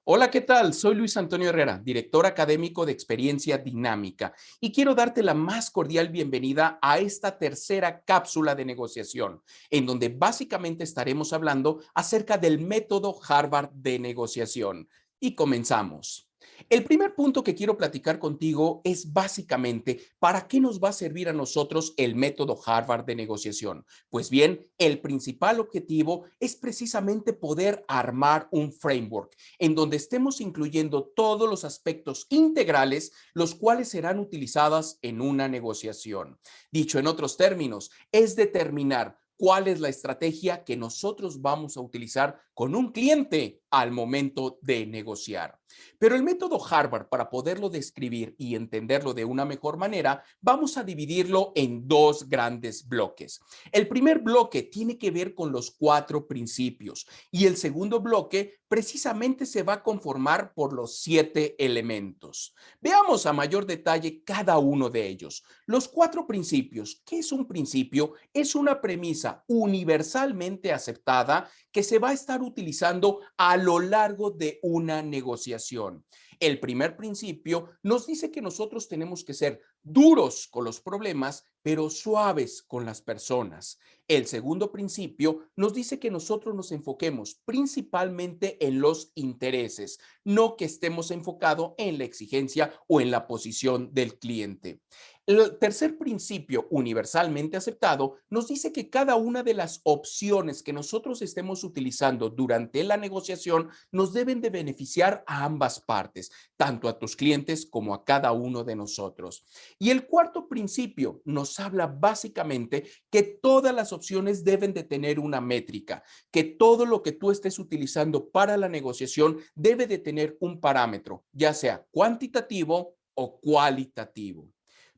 Hola, ¿qué tal? Soy Luis Antonio Herrera, director académico de Experiencia Dinámica, y quiero darte la más cordial bienvenida a esta tercera cápsula de negociación, en donde básicamente estaremos hablando acerca del método Harvard de negociación. Y comenzamos. El primer punto que quiero platicar contigo es básicamente para qué nos va a servir a nosotros el método Harvard de negociación. Pues bien, el principal objetivo es precisamente poder armar un framework en donde estemos incluyendo todos los aspectos integrales, los cuales serán utilizados en una negociación. Dicho en otros términos, es determinar cuál es la estrategia que nosotros vamos a utilizar con un cliente al momento de negociar. Pero el método Harvard, para poderlo describir y entenderlo de una mejor manera, vamos a dividirlo en dos grandes bloques. El primer bloque tiene que ver con los 4 principios y el segundo bloque precisamente se va a conformar por los 7 elementos. Veamos a mayor detalle cada uno de ellos. Los 4 principios. ¿Qué es un principio? Es una premisa universalmente aceptada que se va a estar utilizando a lo largo de una negociación. El primer principio nos dice que nosotros tenemos que ser duros con los problemas, pero suaves con las personas. El segundo principio nos dice que nosotros nos enfoquemos principalmente en los intereses, no que estemos enfocados en la exigencia o en la posición del cliente. El tercer principio universalmente aceptado nos dice que cada una de las opciones que nosotros estemos utilizando durante la negociación nos deben de beneficiar a ambas partes, tanto a tus clientes como a cada uno de nosotros. Y el cuarto principio nos habla básicamente que todas las opciones deben de tener una métrica, que todo lo que tú estés utilizando para la negociación debe de tener un parámetro, ya sea cuantitativo o cualitativo.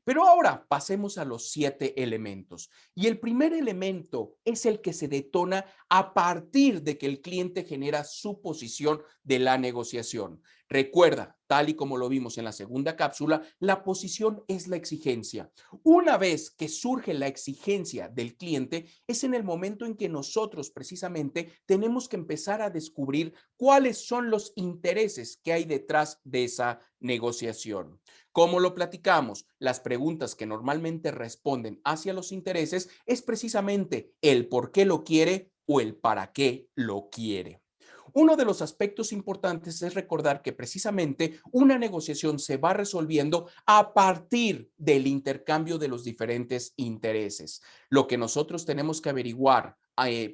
Pero ahora pasemos a los 7 elementos. Y el primer elemento es el que se detona a partir de que el cliente genera su posición de la negociación. Recuerda, tal y como lo vimos en la segunda cápsula, la posición es la exigencia. Una vez que surge la exigencia del cliente, es en el momento en que nosotros precisamente tenemos que empezar a descubrir cuáles son los intereses que hay detrás de esa negociación. ¿Cómo lo platicamos? Las preguntas que normalmente responden hacia los intereses es precisamente el por qué lo quiere o el para qué lo quiere. Uno de los aspectos importantes es recordar que precisamente una negociación se va resolviendo a partir del intercambio de los diferentes intereses. Lo que nosotros tenemos que averiguar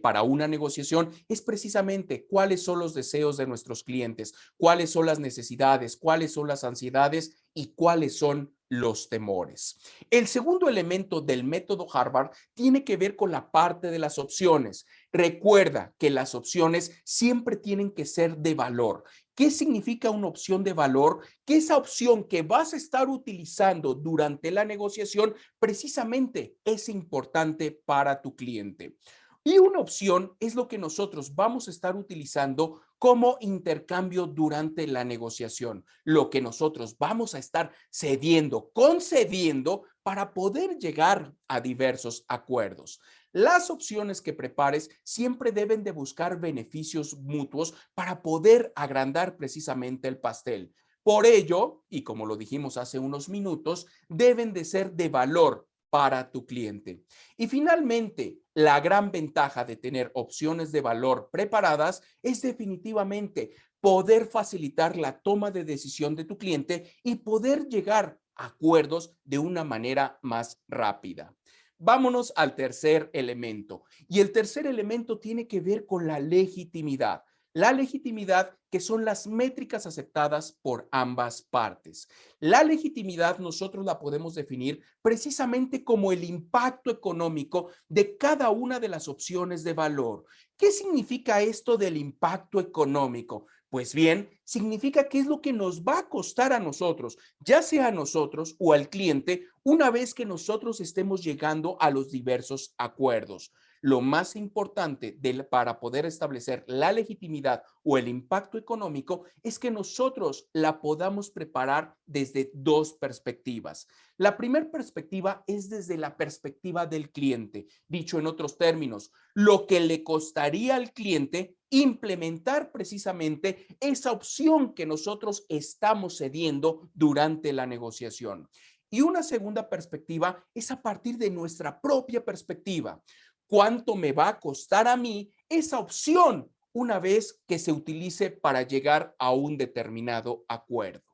para una negociación es precisamente cuáles son los deseos de nuestros clientes, cuáles son las necesidades, cuáles son las ansiedades y cuáles son los temores. El segundo elemento del método Harvard tiene que ver con la parte de las opciones. Recuerda que las opciones siempre tienen que ser de valor. ¿Qué significa una opción de valor? Que esa opción que vas a estar utilizando durante la negociación precisamente es importante para tu cliente. Y una opción es lo que nosotros vamos a estar utilizando como intercambio durante la negociación, lo que nosotros vamos a estar cediendo, concediendo para poder llegar a diversos acuerdos. Las opciones que prepares siempre deben de buscar beneficios mutuos para poder agrandar precisamente el pastel. Por ello, y como lo dijimos hace unos minutos, deben de ser de valor para tu cliente. Y finalmente, la gran ventaja de tener opciones de valor preparadas es definitivamente poder facilitar la toma de decisión de tu cliente y poder llegar a acuerdos de una manera más rápida. Vámonos al tercer elemento. Y el tercer elemento tiene que ver con la legitimidad. La legitimidad que son las métricas aceptadas por ambas partes. La legitimidad nosotros la podemos definir precisamente como el impacto económico de cada una de las opciones de valor. ¿Qué significa esto del impacto económico? Pues bien, significa qué es lo que nos va a costar a nosotros, ya sea a nosotros o al cliente, una vez que nosotros estemos llegando a los diversos acuerdos. lo más importante para poder establecer la legitimidad o el impacto económico es que nosotros la podamos preparar desde dos perspectivas. La primera perspectiva es desde la perspectiva del cliente. Dicho en otros términos, lo que le costaría al cliente implementar precisamente esa opción que nosotros estamos cediendo durante la negociación. Y una segunda perspectiva es a partir de nuestra propia perspectiva. ¿Cuánto me va a costar a mí esa opción una vez que se utilice para llegar a un determinado acuerdo?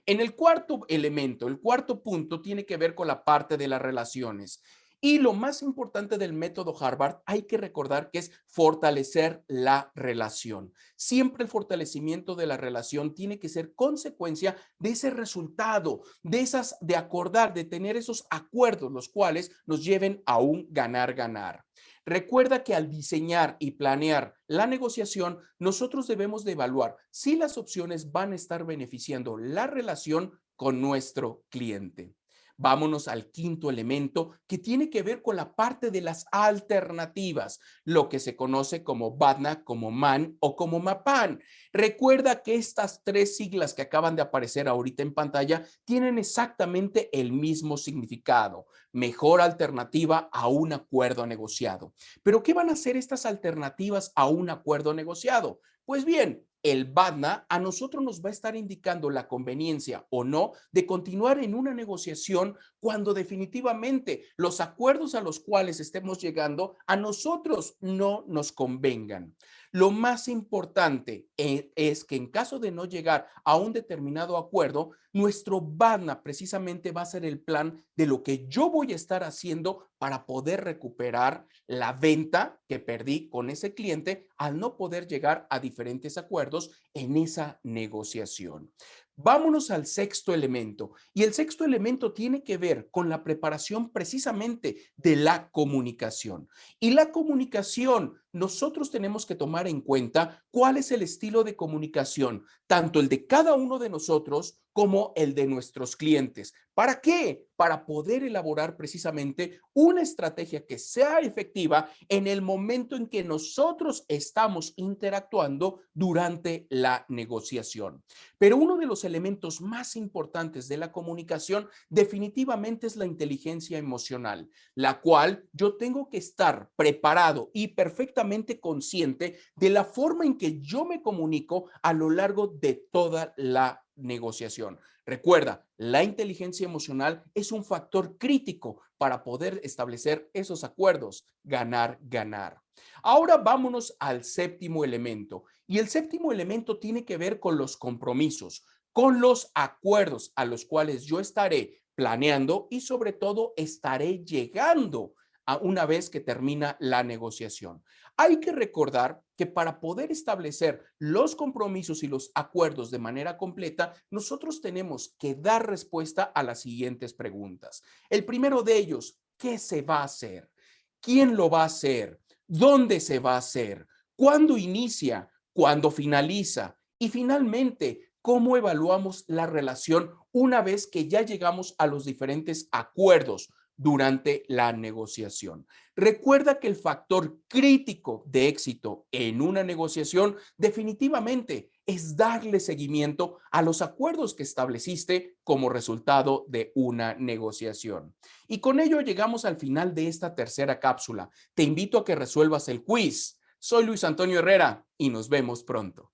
En el cuarto elemento, el cuarto punto tiene que ver con la parte de las relaciones. Y lo más importante del método Harvard, hay que recordar que es fortalecer la relación. Siempre el fortalecimiento de la relación tiene que ser consecuencia de ese resultado, de acordar, de tener esos acuerdos, los cuales nos lleven a un ganar-ganar. Recuerda que al diseñar y planear la negociación, nosotros debemos de evaluar si las opciones van a estar beneficiando la relación con nuestro cliente. Vámonos al quinto elemento que tiene que ver con la parte de las alternativas, lo que se conoce como BATNA, como MAN o como MAPAN. Recuerda que estas tres siglas que acaban de aparecer ahorita en pantalla tienen exactamente el mismo significado: mejor alternativa a un acuerdo negociado. ¿Pero qué van a hacer estas alternativas a un acuerdo negociado? Pues bien, el BATNA a nosotros nos va a estar indicando la conveniencia o no de continuar en una negociación cuando definitivamente los acuerdos a los cuales estemos llegando a nosotros no nos convengan. Lo más importante es que en caso de no llegar a un determinado acuerdo, nuestro BATNA precisamente va a ser el plan de lo que yo voy a estar haciendo para poder recuperar la venta que perdí con ese cliente al no poder llegar a diferentes acuerdos en esa negociación. Vámonos al sexto elemento. Y el sexto elemento tiene que ver con la preparación precisamente de la comunicación. Y la comunicación, nosotros tenemos que tomar en cuenta cuál es el estilo de comunicación, tanto el de cada uno de nosotros como el de nuestros clientes. ¿Para qué? Para poder elaborar precisamente una estrategia que sea efectiva en el momento en que nosotros estamos interactuando durante la negociación. Pero uno de los elementos más importantes de la comunicación definitivamente es la inteligencia emocional, la cual yo tengo que estar preparado y perfectamente consciente de la forma en que yo me comunico a lo largo de toda la negociación. Recuerda, la inteligencia emocional es un factor crítico para poder establecer esos acuerdos, ganar, ganar. Ahora vámonos al séptimo elemento. Y el séptimo elemento tiene que ver con los compromisos, con los acuerdos a los cuales yo estaré planeando y sobre todo estaré llegando a una vez que termina la negociación. Hay que recordar que para poder establecer los compromisos y los acuerdos de manera completa, nosotros tenemos que dar respuesta a las siguientes preguntas. El primero de ellos, ¿qué se va a hacer? ¿Quién lo va a hacer? ¿Dónde se va a hacer? ¿Cuándo inicia? ¿Cuándo finaliza? Y finalmente, ¿cómo evaluamos la relación una vez que ya llegamos a los diferentes acuerdos durante la negociación? Recuerda que el factor crítico de éxito en una negociación definitivamente es darle seguimiento a los acuerdos que estableciste como resultado de una negociación. Y con ello llegamos al final de esta tercera cápsula. Te invito a que resuelvas el quiz. Soy Luis Antonio Herrera y nos vemos pronto.